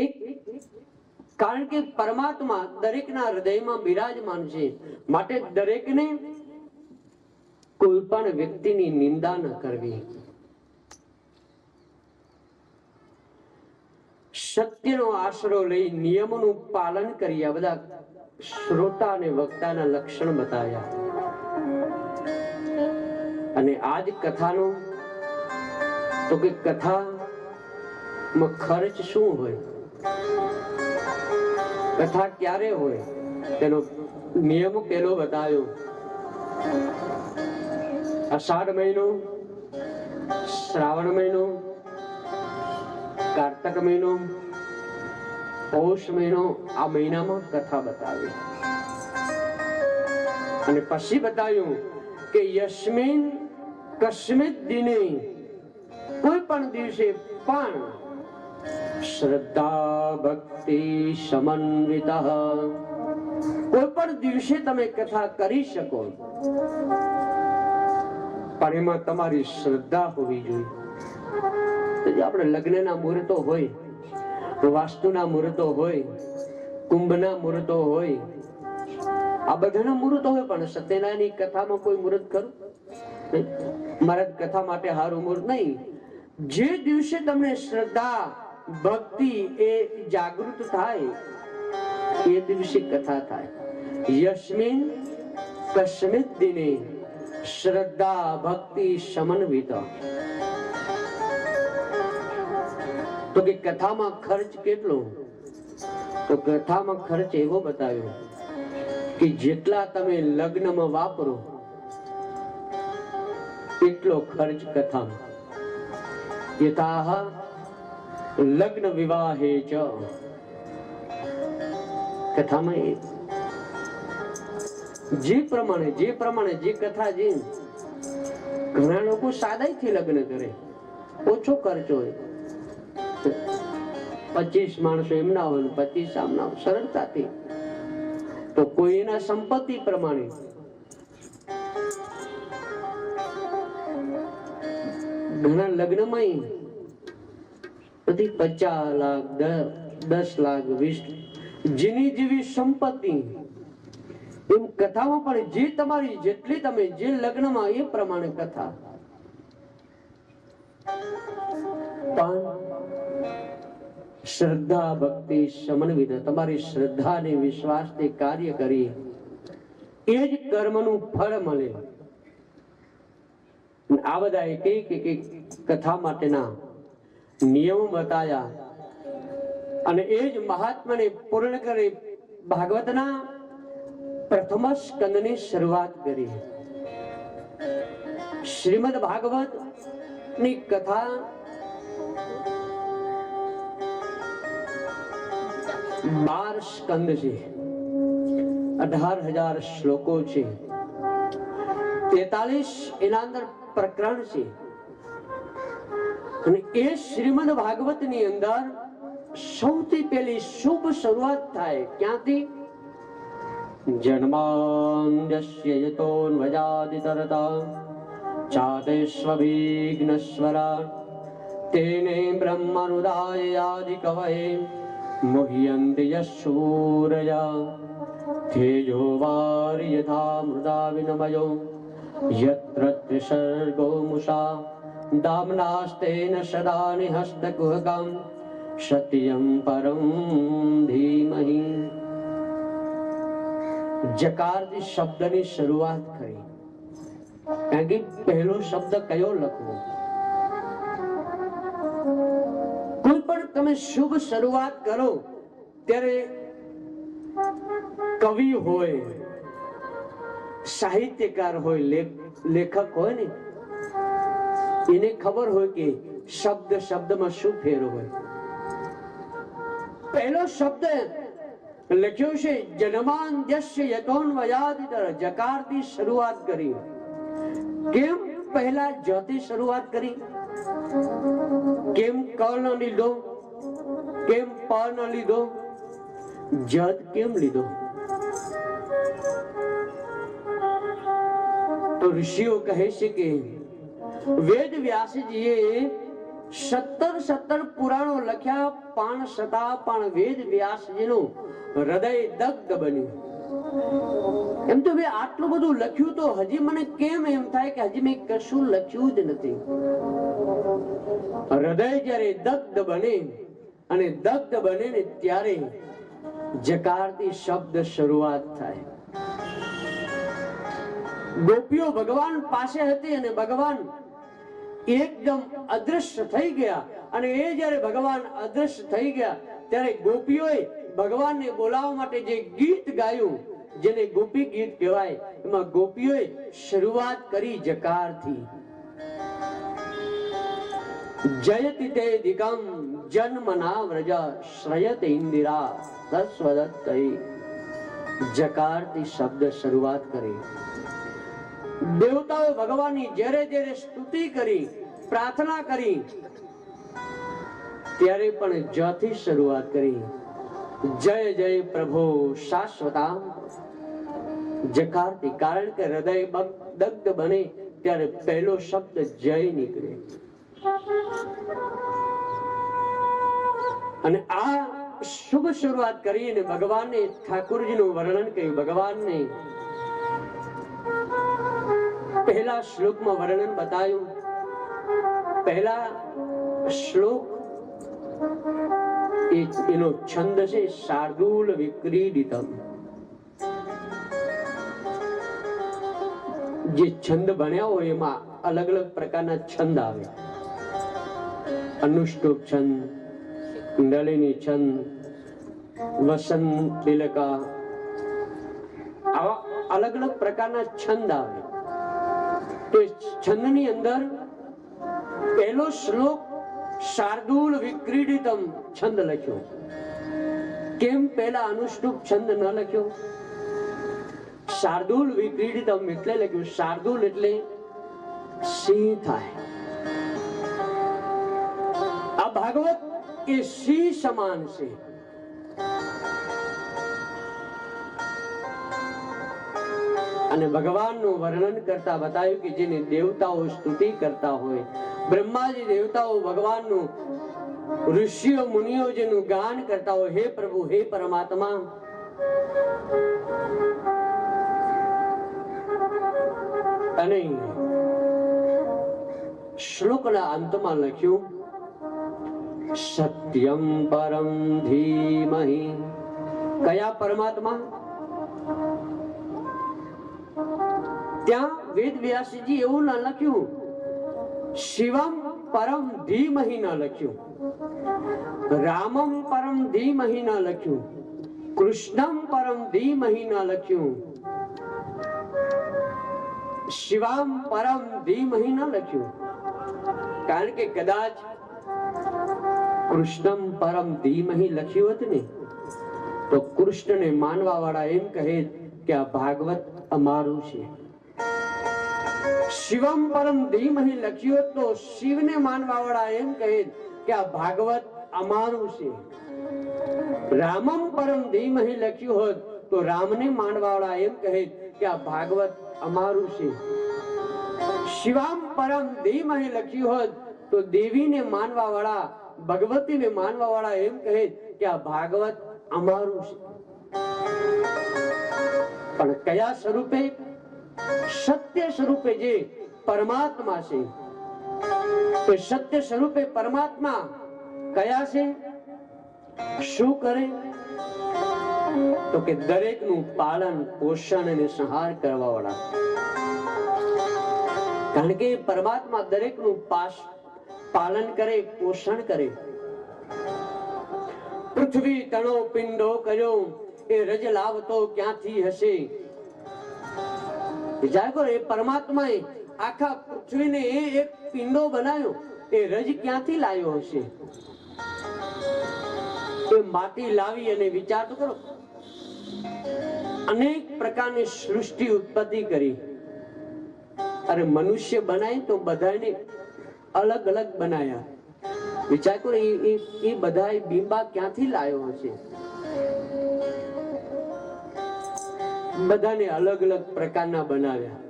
એક કારણ કે પરમાત્મા દરેકના હૃદયમાં બિરાજમાન છે, માટે દરેકને કોઈ પણ વ્યક્તિની નિંદા ન કરવી, સત્યનો આશરો લઈ નિયમોનું પાલન કરી આ બધા શ્રોતા અને વક્તાના લક્ષણ બતાવ્યા. અને આજ કથાનો તો કે કથામાં ખર્ચ શું હોય, કથા ક્યારે હોય તેનો નિયમ પેલો બતાવ્યો. અષાઢ મહિનો, શ્રાવણ મહિનો, કાર્તક મહિનો, પૌષ મહિનો, આ મહિનામાં કથા બતાવી. અને પછી બતાવ્યું કે યસ્મિન કસ્મિત દિને, કોઈ પણ દિવસે પણ શ્રદ્ધા ભક્તિ સમન્વિત, કોઈ પણ દિવસે તમે કથા કરી શકો, પણ એમાં તમારી શ્રદ્ધા હોવી જોઈએ. આપણે લગ્નના મુહૂર્તો હોય, વાસ્તુના મુહૂર્તો હોય, કુંભના મુહૂર્તો હોય, આ બધાના મુહૂર્તો હોય, પણ સત્યનારાયણની કથામાં કોઈ મુહૂર્ત ખરું? મારા કથા માટે હારું મુહૂર્ત નહીં. જે દિવસે તમને શ્રદ્ધા ભક્તિ એ જાગૃત થાય એ દિવસે કથા થાય. યસ્મિન કસ્મિત દિને શ્રદ્ધા ભક્તિ સમન્વિત. તો કે કથામાં ખર્ચ કેટલો? તો કથામાં ખર્ચ એવો બતાવ્યો કે જેટલા તમે લગ્નમાં વાપરો એટલો ખર્ચ કથામાં. યથાહ લગ્ન વિવાહે ચ, કથામાં જે પ્રમાણે જે કથા, જે ઘણા લોકો સાદાઈથી લગ્ન કરે, ઓછો ખર્ચ હોય, 25 માણસો એમના હોય, 25 આમના હોય, સરળતાથી. તો કોઈના સંપત્તિ પ્રમાણે ઘણા લગ્નમાં 50 લાખ, 10 લાખ, 20, જેની જેવી સંપત્તિ એમ કથામાં પણ જે તમારી જેટલી તમે જે લગ્નમાં એ પ્રમાણે કથા. પણ શ્રદ્ધા ભક્તિ સમન્વિત, તમારી શ્રદ્ધા અને વિશ્વાસથી કાર્ય કરી એ જ કર્મનું ફળ મળે. આ બધા એક એક કથા માટેના નિયમો બતાવ્યા અને એ જ મહાત્માને પૂર્ણ કરી ભાગવતના પ્રથમ સ્કંદની શરૂઆત કરી. શ્રીમદ ભાગવત ની કથા 12 સ્કંદ છે, 18,000 શ્લોકો છે, 43 એના અંદર પ્રકરણ છે. અને એ શ્રીમદ ભાગવત ની અંદર સૌથી પહેલી શુભ શરૂઆત થાય ક્યાંથી? જન્માંદ્યસ્ય યતોન્વજાદિતરતા ચાતેષ્વવિઘ્નસ્વરા તેને બ્રહ્મરુદાયાદિ કવયે મુહ્યન્તિ યશૂરયા તેજો વારિ યથા મૃદા વિનમયો યત્ર ત્રિસર્ગો મુષા દામ્નાસ્તેન સદા નિહસ્તકુહકં સત્યં પરમ ધીમહિ. જકારથી શબ્દની શરૂઆત કરી, કારણ કે પહેલો શબ્દ કયો લખવો? કોઈ પણ તમે શુભ શરૂઆત કરો ત્યારે કવિ હોય, સાહિત્યકાર હોય, લેખક હોય ને, એને ખબર હોય કે શબ્દ શબ્દમાં શું ફેર હોય. પહેલો શબ્દ લખ્યો છે જન્માંદ્યસ્ય યતોન્વયાદિતર, જકારથી શરૂઆત કરી. કેમ પહેલા જથી શરૂઆત કરી? કેમ ક ન લીધો? કેમ પ ન લીધો? જત કેમ લીધો? તો ઋષિઓ કહે છે કે વેદ વ્યાસજીએ 17 પુરાણો લખ્યા પણ છતાં પણ વેદ વ્યાસજીનું હૃદય દગ્ધ બન્યું. એમ તો ભાઈ આટલું બધું લખ્યું તો હજી મને કેમ એમ થાય કે હજી મેં કશું લખ્યું જ નથી. હૃદય જ્યારે દગ્ધ બને અને દગ્ધ બને ને ત્યારે જકારતી શબ્દ શરૂઆત થાય. ગોપીઓ ભગવાન પાસે હતી અને ભગવાન એકદમ અદૃશ્ય થઈ ગયા અને એ જ્યારે ભગવાન અદૃશ્ય થઈ ગયા ત્યારે ગોપીઓએ ભગવાનને બોલાવવા માટે જે ગીત ગાયું, જેને ગોપી ગીત કહેવાય, એમાં ગોપીઓએ શરૂઆત કરી જકારથી. જયતિ તે દિગમ જન્મના વ્રજ શ્રયત ઇન્દિરા તસ્વદત્તૈ. જકારથી શબ્દ શરૂઆત કરી. દેવતાઓ ભગવાનની જ્યારે જ્યારે સ્તુતિ કરી, પ્રાર્થના કરી, ત્યારે પણ જથી શરૂઆત કરી. જય જય પ્રભુ શાશ્વતા. જકારથી, કારણ કે હૃદય દગ્ધ બને ત્યારે પહેલો શબ્દ જય નીકળે. અને આ શુભ શરૂઆત કરીને ભગવાનને ઠાકોરજીનું વર્ણન કર્યું. ભગવાનને પહેલા શ્લોકમાં વર્ણન બતાવ્યું. પહેલા શ્લોક એનો છંદ છે શાર્દૂલ વિક્રીડિતમ. જે છંદ ભણ્યા હોય એમાં અલગ અલગ પ્રકારના છંદ આવે. અનુષ્ટુપ છંદ, નલિની છંદ, વસંત તિલકા, આવા અલગ અલગ પ્રકારના છંદ આવે. તો છંદની અંદર પહેલો શ્લોક શાર્દૂલ વિક્રીડિતમ છંદ લખ્યો. કેમ પહેલા અનુષ્ટુપ છંદ ન લખ્યો? શાર્દૂલ વિક્રીડિતમ એટલે લખ્યું. શાર્દૂલ એટલે સિંહ થાય. આ ભાગવત એ સિંહ સમાન છે. અને ભગવાનનું વર્ણન કરતા બતાવ્યું કે જેને દેવતાઓ સ્તુતિ કરતા હોય, બ્રહ્માજી દેવતાઓ ભગવાનનું, ઋષિઓ મુનિઓ જેનું ગાન કરતા હોય, હે પ્રભુ, હે પરમાત્મા, અને શ્લોકના અંતમાં લખ્યું સત્યમ પરમ ધીમહિ. કયા પરમાત્મા? ત્યાં વેદ વ્યાસજી એવું ના લખ્યું શિવમ પરમ ધીમહિ ના લખ્યું, રામમ પરમ ધીમહિ ના લખ્યું, કૃષ્ણમ પરમ ધીમહિ ના લખ્યું, શિવામ પરમ ધીમહિ ના લખ્યું. કારણ કે કદાચ કૃષ્ણમ પરમ ધીમહિ લખ્યું હોત ને તો કૃષ્ણને માનવા વાળા એમ કહે કે આ ભાગવત અમારું છે. શિવમ પરમ ધીમહિ લખ્યું હોત તો શિવને માનવા વાળા એમ કહે કે આ ભાગવત અમારું છે. રામમ પરમ ધીમહિ લખ્યું હોત તો રામને માનવા વાળા એમ કહે કે આ ભાગવત અમારું છે. શિવામ પરમ ધીમહિ લખ્યું હોત તો દેવીને માનવા વાળા, ભગવતીને માનવા વાળા એમ કહે કે આ ભાગવત અમારું છે. પણ કયા સ્વરૂપે? સત્ય સ્વરૂપે જે પરમાત્મા છે. તો સત્ય સ્વરૂપે પરમાત્મા કયા છે? શું કરે? તો કે દરેકનું પાલન, પોષણ અને સંહાર કરવા વાળા. કારણ કે પરમાત્મા દરેકનું પાલન કરે, પોષણ કરે. પૃથ્વી તણો પિંડો કર્યો, એ રજ લાવતો ક્યાંથી હશે? એ પરમાત્માએ આખા પૃથ્વીને એક પિંડો બનાવ્યો, એ રજ ક્યાંથી લાવ્યો હશે? એ માટી લાવી અને વિચાર તો કરો, અનેક પ્રકારની સૃષ્ટિ ઉત્પત્તિ કરી. અરે મનુષ્ય બનાય તો બધાને અલગ અલગ બનાયા. વિચાર કરો, એ બધા બિંબા ક્યાંથી લાવ્યો હશે? બધાને અલગ અલગ પ્રકારના બનાવ્યા.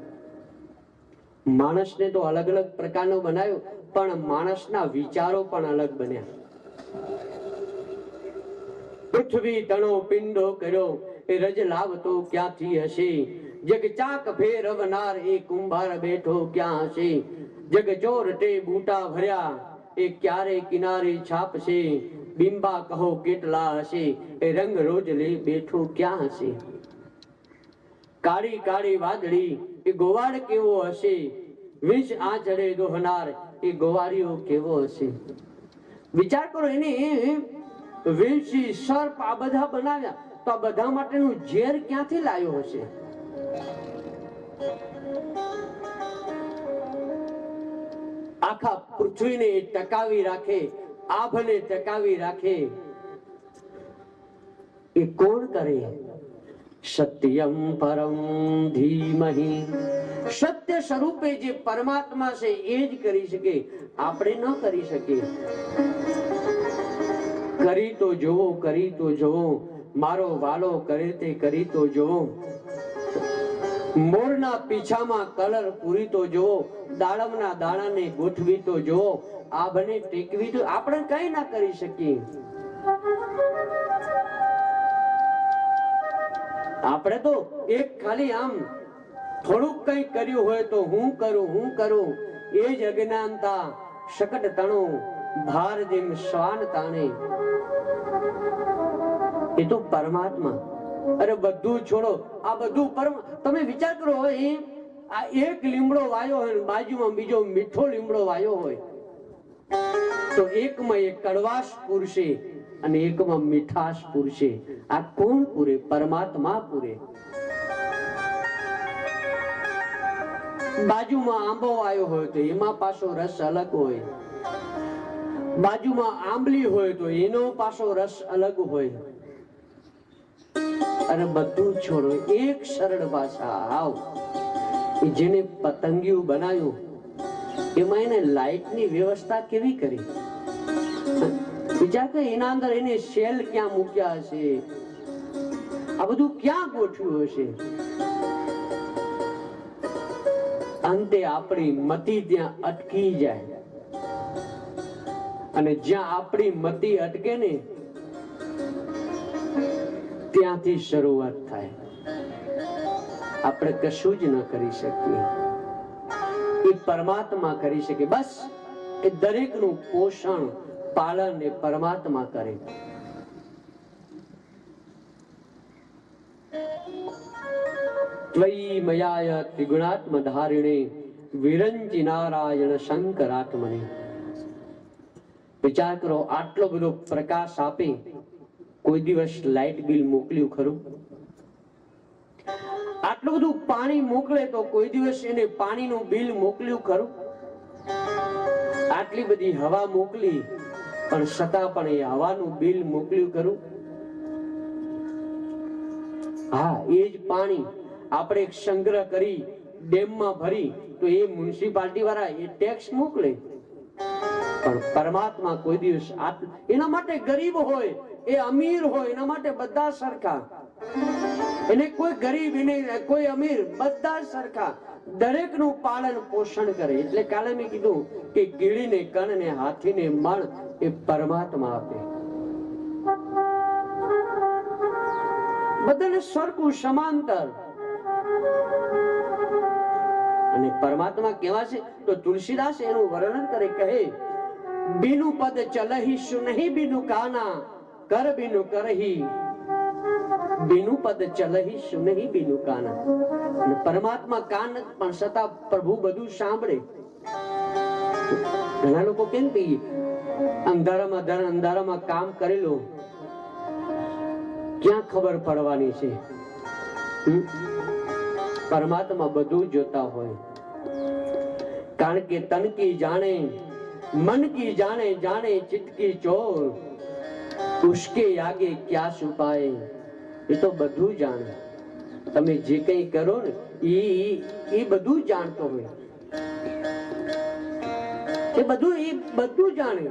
માણસને તો અલગ અલગ પ્રકારનો બનાવ્યો, પણ માણસના વિચારો પણ અલગ બન્યા. પૃથ્વી તણો પિંડો કર્યો, એ રજ લાવતો ક્યાંથી હશે? જગ ચાક ફેરવનાર એ કુંભાર બેઠો ક્યાં હશે? જગ ચોરટે બૂટા ભર્યા, એ ક્યારે કિનારે છાપશે? બિંબા કહો કેટલા હશે, એ રંગ રોજ લે બેઠો ક્યાં હશે? કાળી કાળી વાદળી એ ગોવાળ કેવો હશે? વિષ આંચળે દોહનાર એ ગોવાળિયો કેવો હશે? વિચાર કરો, એને વિષી સર્પ આ બધા બનાવ્યા, તો આ બધા માટેનું ઝેર ક્યાંથી લાવ્યો હશે? આખા પૃથ્વીને ટકાવી રાખે, આભને ટકાવી રાખે, એ કોણ કરે? સત્યમ પરમ ધીમહિ. સત્ય સ્વરૂપે જે પરમાત્મા છે એ જ કરી શકે, આપણે ન કરી શકીએ. કરી તો જોવો, કરી તો જોવો, મારો વાલો કરે તે કરી તો જોવો. મોરના પીછામાં કલર પૂરી તો જોવો, દાડમના દાણાને ગોઠવી તો જોવો, આ બને ટેકવી તો આપણે કઈ ના કરી શકીએ. આપણે તો એક ખાલી આમ થોડુંક કઈ કર્યું હોય તો હું કરું એ જ અજ્ઞાનતા. શકટ તણો ભાર જેમ શ્વાન તાણે, એ તો પરમાત્મા. અરે બધું છોડો, આ બધું તમે વિચાર કરો, આ એક લીમડો વાયો હોય, બાજુમાં બીજો મીઠો લીમડો વાયો હોય, તો એકમાં એક કડવાશ પૂરશે અને એકમાં મીઠાશ પૂરશે. આ કોણ પૂરે? પરમાત્મા પૂરે. બાજુમાં આંબો વાયો હોય તો એમાં પાછો રસ અલગ હોય, બાજુમાં આંબલી હોય તો એનો પાછો રસ અલગ હોય. અને બધું છોડો, એક સરળ ભાષા આવ. જેને પતંગિયું બનાવ્યું એમાં એને લાઈટની વ્યવસ્થા કેવી કરી? વિચાર કે એના અંદર એને શેલ ક્યાં મૂક્યા હશે, આ બધું ક્યાં ગોઠવ્યું હશે? અંતે આપણી મતિ ત્યાં અટકી જાય, અને જ્યાં આપણી મતિ અટકે ને ત્યાંથી શરૂઆત થાય. આપણે કશું જ ન કરી શકીએ, એ પરમાત્મા કરી શકે. બસ એ દરેકનું પોષણ પાલન એ પરમાત્મા કરે. ત્વયી મયાય ત્રિગુણાત્મ ધારિણે વિરંચી નારાયણ શંકરાત્મને. વિચાર કરો, આટલો બધો પ્રકાશ આપે, કોઈ દિવસ લાઇટ બિલ મોકલ્યું ખરું? આટલું બધું પાણી મોકલે તો કોઈ દિવસ એને પાણીનું બિલ મોકલ્યું ખરું? આટલી બધી હવા મોકલી પણ છતાં પણ એ હવાનું બિલ મોકલ્યું ખરું? હા, એ જ પાણી આપણે સંગ્રહ કરી ડેમમાં ભરી તો એ મ્યુનિસિપાલિટી વાળા એ ટેક્સ મોકલે. પણ પરમાત્મા કોઈ દિવસ એના માટે ગરીબ હોય એ અમીર હોય, એના માટે બધા સરખા. એને કોઈ ગરીબ એને કોઈ અમીર, બધા સરખા. દરેકનું પાલન પોષણ કરે. એટલે કાલે મેં કીધું કે કીડીને કણ ને હાથીને મણ એ પરમાત્મા આપે. બધાને સરખું સમાંતર. અને પરમાત્મા કેવા છે તો તુલસીદાસ એનું વર્ણન કરે, કહે બીનુ પદ ચલહી સુનહી બીનુ કાના, કર બીનુ કરહી. બીનુ પદ ચલહી સુનહી બીનુ કાના. અને પરમાત્મા કાન પણ છતાં પ્રભુ બધું સાંભળે. ઘણા લોકો કેમ કે અંધારામાં કામ કરેલું ક્યાં ખબર પડવાની છે? પરમાત્મા બધું જોતા હોય. કારણ કે તન કી જાણે, મન કી જાણે, જાણે ચિત્ત કી ચોર, ઉસકે આગે ક્યા છુપાય. એ તો બધું જાણે. તમે જે કંઈ કરો ને એ બધું જાણતો હોય. એ બધું જાણે.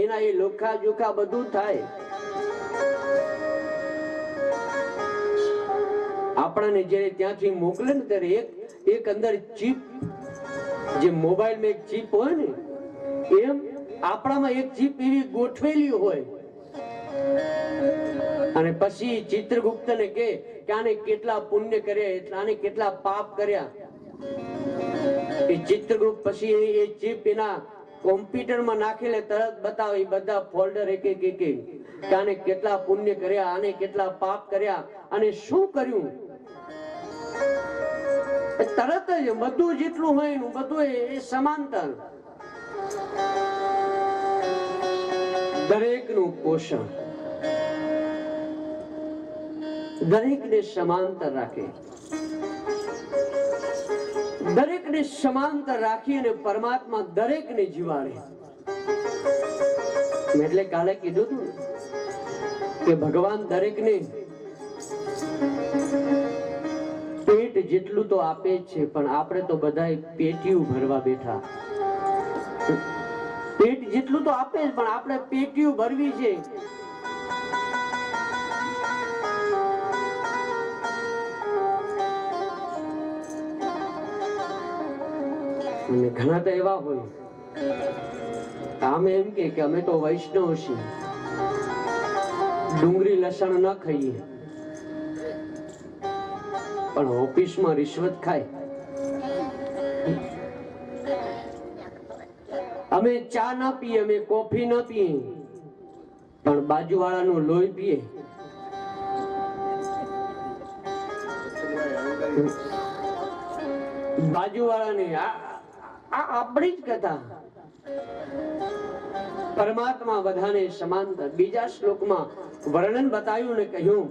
એના એ લોખા જોખા બધું થાય. આપણા આપણાને જ્યારે ત્યાંથી મોકલે ને ત્યારે એક અંદર ચીપ, જે મોબાઈલમાં એક ચીપ હોય ને એમ આપણામાં એક ચીપ એવી ગોઠવેલી હોય અને પછી ચિત્રગુપ્તને કે આને કેટલા પુણ્ય કર્યા, આને કેટલા પાપ કર્યા. એ ચિત્રગુપ્ત પછી એ ચીપ એના કોમ્પ્યુટરમાં નાખીને તરત બતાવે, બધા ફોલ્ડર એક એક કે આને કેટલા પુણ્ય કર્યા, આને કેટલા પાપ કર્યા અને શું કર્યું. તરત જ બધું જેટલું હોય એનું બધું એ સમાંતર. દરેકનું પોષણ દરેકને સમાંતર રાખે, દરેકને સમાંતર રાખી અને પરમાત્મા દરેકને જીવાડે. એટલે કાલે કીધું હતું કે ભગવાન દરેકને પેટ જેટલું તો આપે જ છે, પણ આપણે તો બધા પેટીયું ભરવા બેઠા. પેટ જેટલું તો આપે જ, પણ આપણે પેટીયું ભરવી છે. અને ઘણા તો એવા હોય, આમે એમ કે અમે તો વૈષ્ણવ છીએ, ડુંગળી લસણ ન ખાઈએ, પણ ઓફિસમાં રિશ્વત ખાય. અમે ચા ના પીએ, અમે કોફી ના પીએ, પણ બાજુવાળાનું લોહી પીએ. બાજુવાળાને આપણી જ કથા. પરમાત્મા બધાને સમાંતર. બીજા શ્લોકમાં વર્ણન બતાવ્યું ને કહ્યું,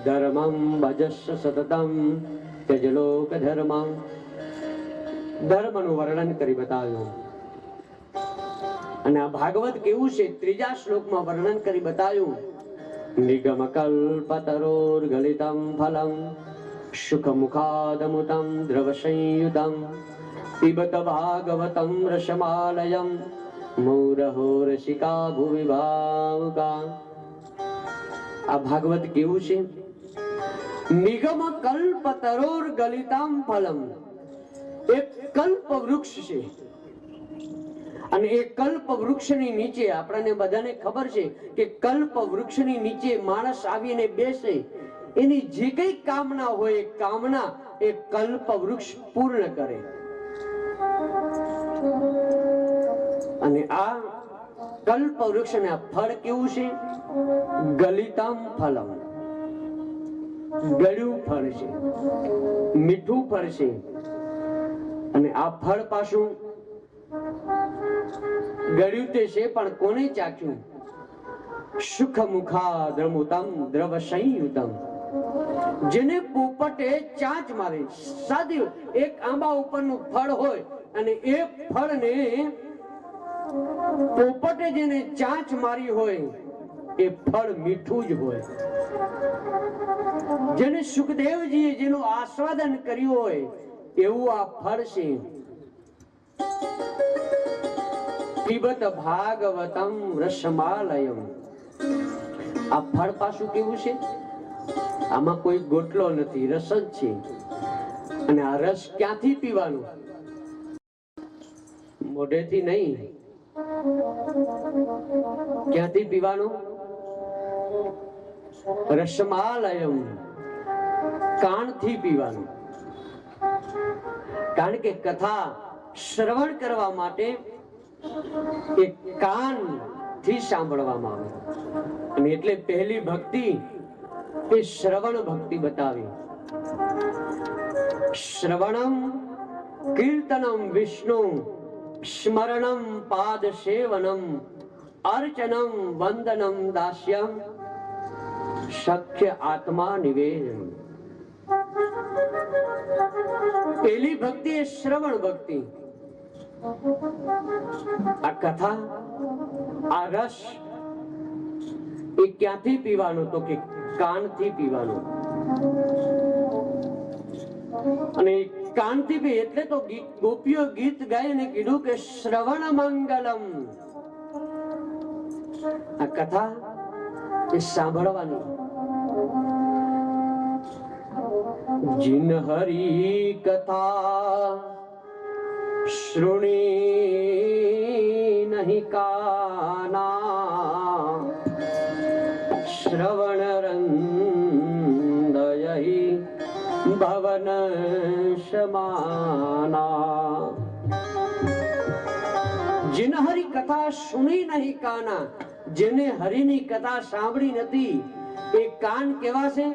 ધર્મં ભજસ્વ સતતમ ત્યજ લોક ધર્મં. ધર્મનું વર્ણન કરી બતાવ્યું. અને આ ભાગવત કેવું છે, ત્રીજા શ્લોકમાં વર્ણન કરી બતાવ્યું, નિગમ કલ્પતરોર ગલિતમ ફલમ સુખ મુખાદમુતમ દ્રવ સંયુતમ પિબત ભાગવતમ રસમાલયમ મૂરહો રસિકા ભુવિ ભાવુકા. આ ભાગવત કેવું છે, નિગમ કલ્પતરોર ગલિતમ ફલમ. એક કલ્પ વૃક્ષ છે અને એ કલ્પ વૃક્ષની નીચે આપણને બધાને ખબર છે કે કલ્પ વૃક્ષની નીચે માણસ આવીને બેસે, એની જે કઈ કામના હોય કામના એ કલ્પ વૃક્ષ પૂર્ણ કરે. અને આ કલ્પ વૃક્ષના ફળ કેવું છે, ગલિતમ ફલમ. ગળ્યું ફળ છે, મીઠું ફળ છે. અને આ ફળ પાછું ગળ્યું તે છે, પણ કોને ચાખ્યું, સુખ મુખાદ્રમુતમ દ્રવ સંયુતમ. જેને પોપટે ચાંચ મારે, સાદી એક આંબા ઉપરનું ફળ હોય અને એ ફળને પોપટે જેને ચાંચ મારી હોય એ ફળ મીઠું જ હોય. જેને સુખદેવજીએ જેનું આસ્વાદન કર્યું હોય એવું આ ફળ છે. પિબત ભાગવતમ રસમાલયમ. આ ફળ પાછું કેવું છે, આમાં કોઈ ગોટલો નથી, રસ જ છે. અને આ રસ ક્યાંથી પીવાનું, મોઢેથી નહીં. ક્યાંથી પીવાનું, રસમાલયમ, કાનથી પીવાનું. કારણ કે કથા શ્રવણ કરવા માટે એક કાન થી સાંભળવામાં આવે. અને એટલે પહેલી ભક્તિ એ શ્રવણ ભક્તિ બતાવી. શ્રવણમ કીર્તનમ વિષ્ણુ સ્મરણમ પાદ સેવનમ અર્ચનમ વંદનમ દાસ્યમ શક્ય આત્મા નિવેદન. પહેલી ભક્તિ એ શ્રવણ ભક્તિ. આ કથા, આ રસ એ ક્યાંથી પીવાનો, તો કે કાનથી પીવાનો. અને કાનથી પી એટલે તો ગોપીઓ ગીત ગાઈને કીધું કે શ્રવણ મંગલમ. આ કથા એ સાંભળવાની. जिन हरि कथा श्रुणी नहीं काना श्रवण रंदयहि भवन समाना। जिन हरि कथा सुनी नहीं काना, જેને હરિની કથા સાંભળી નથી એ કાન કેવા છે?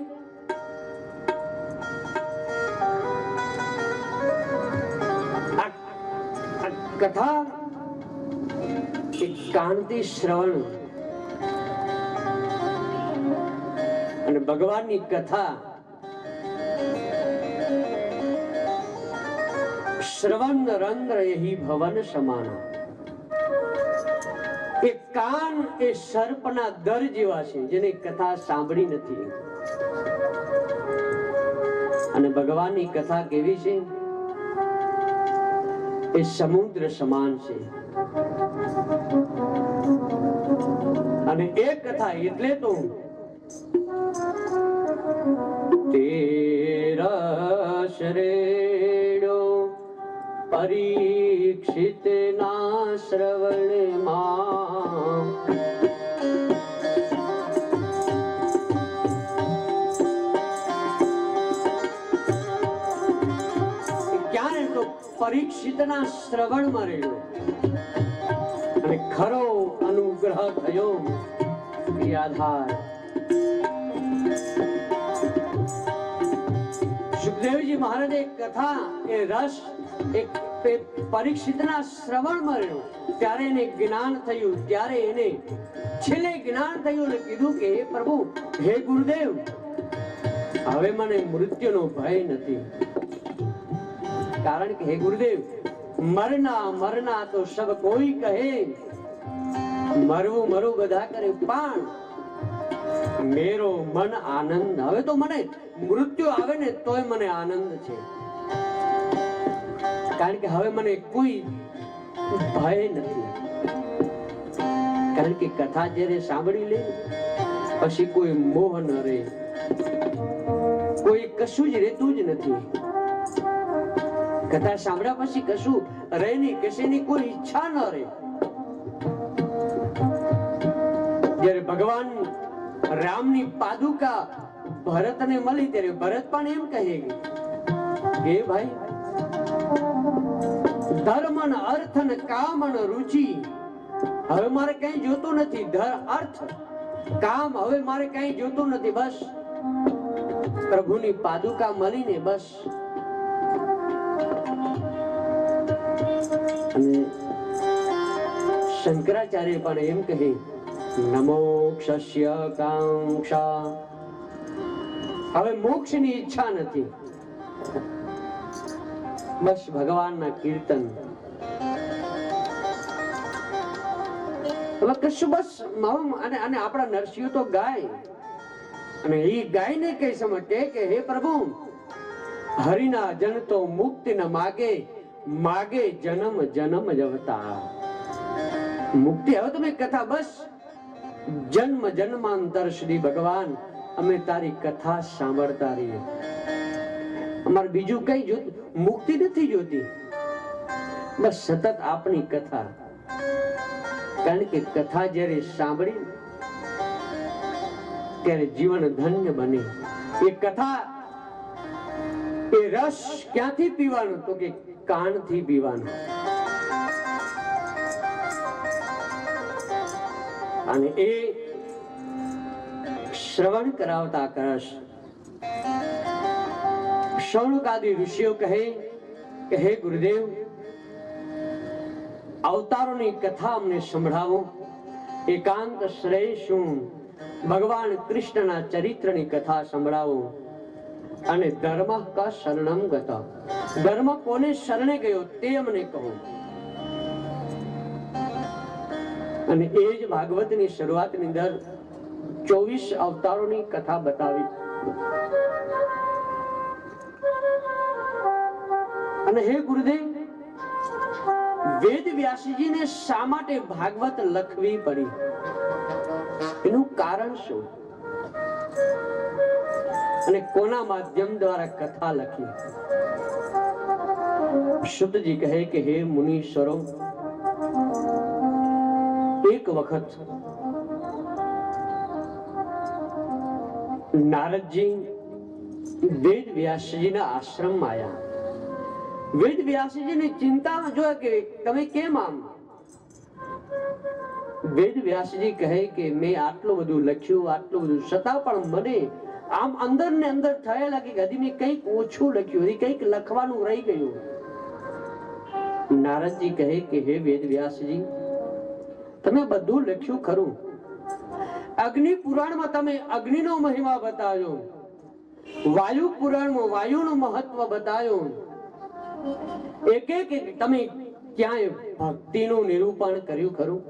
કથા એ કાનથી શ્રવણ, અને ભગવાનની કથા શ્રવણ રંદ્ર એહી ભવન સમાના. એ કાન એ સર્પના દર જેવા છે જેને કથા સાંભળી નથી. અને ભગવાનની કથા કેવી છે? એ સમુદ્ર સમાન છે. અને એ કથા એટલે તો તેરા શરેડો પરીક્ષિત ના શ્રવણ માં. ક્યારે તો પરીક્ષિતના શ્રવણમાં રહેલો અને ખરો અનુગ્રહ થયો એ આધાર. સુખદેવજી મહારાજે કથા એ રસ એક પરીક્ષિતના શ્રવણમાં રહ્યો ત્યારે એને જ્ઞાન થયું. ત્યારે એને છેલ્લે જ્ઞાન થયું અને કીધું કે હે પ્રભુ, હે ગુરુદેવ, હવે મને મૃત્યુનો ભય નથી. કારણ કે હે ગુરુદેવ, મરના મરના તો સબ કોઈ કહે, મરવું મરવું બધા કરે, પણ મેરો મન આનંદ. હવે તો મને મૃત્યુ આવે ને તોય મને આનંદ છે. કારણ કે હવે મને કોઈ ભય નથી. કારણ કે કથા જ્યારે સાંભળી લે પછી કોઈ મોહ ન રહે, કોઈ કશું જ રહેતું જ નથી. કથા સાંભળ્યા પછી કશું રહે નહીં, કશીની કોઈ ઈચ્છા ન રહે. જ્યારે ભગવાન રામની પાદુકા ભરતને મળી ત્યારે ભરત પણ એમ કહે કે ભાઈ, ધર્મ અર્થ ને કામ રુચિ હવે મારે કઈ જોતું નથી. અર્થ કામ હવે મારે કઈ જોતું નથી. બસ પ્રભુની પાદુકા મળીને બસ. અને શંકરાચાર્ય પણ એમ કહે, નમોક્ષસ્ય કાંક્ષા. હવે મોક્ષની ઈચ્છા નથી, બસ ભગવાનના કીર્તન. હવે કશું બસ. અને આપણા નરસિંહ તો ગાય, અને એ ગાયને કઈ સમજ કે હે પ્રભુ, હરિના જન તો મુક્તિ ન માગે, માગે જન્મ જન્મ જવતા. મુક્તિ હવે તમે કથા બસ જન્મ જન્માંતર સુધી ભગવાન અમે તારી કથા સાંભળતા રહીએ. અમારે બીજું કઈ જોતું, મુક્તિ નથી જોતી, બસ સતત આપની કથા. કારણ કે કથા જ્યારે સાંભળી ત્યારે જીવન ધન્ય બને. એ કથા એ રસ ક્યાંથી પીવાનો? તો કે કાનથી પીવાનો. અને એ શ્રવણ કરાવતા કરશ. શૌનકાદી ઋષિઓ કહે કે હે ગુરુદેવ, અવતારોની કથા અમને સંભળાવો. એકાંત શ્રેષ્ઠ ભગવાન કૃષ્ણના ચરિત્રની કથા સંભળાવો. અને ધર્મ કા શરણમ ગતા, ધર્મ કોને શરણે ગયો તે અમને કહો. અને એ જ ભાગવતની શરૂઆતની અંદર 24 અવતારોની કથા બતાવી. અને હે ગુરુદેવ, વેદ વ્યાસજીને શા માટે ભાગવત લખવી પડી? એનું કારણ શું? અને કોના માધ્યમ દ્વારા કથા લખી. શુદ્ધજી કહે કે હે મુનીશ્વરો, એક વખત નારદજી વેદ વ્યાસજીના આશ્રમમાં આવ્યા. વેદ વ્યાસજીની ચિંતામાં જોયા કે તમે કેમ આમ? વેદ વ્યાસજી કહે કે મેં આટલું બધું લખ્યું, આટલું બધું, છતાં પણ મને આમ અંદર ને અંદર થયા લાગે કે હજી મેં કંઈક ઓછું લખ્યું, હજી કંઈક લખવાનું રહી ગયું. નારદજી કહે કે હે વેદ વ્યાસજી, તમે બધું લખ્યું ખરું. અગ્નિ પુરાણમાં તમે અગ્નિનો મહિમા બતાવ્યો, વાયુ પુરાણમાં વાયુનું મહત્વ બતાવ્યું, એક એક તમે ક્યાંય ભક્તિનું નિરૂપણ કર્યું ખરું?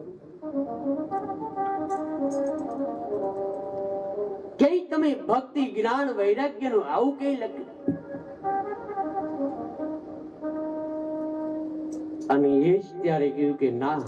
ક્યાંય તમે ભક્તિ, જ્ઞાન, વૈરાગ્યનું આવું કઈ લખ્યું? અને એ જ ત્યારે કહ્યું કે ના,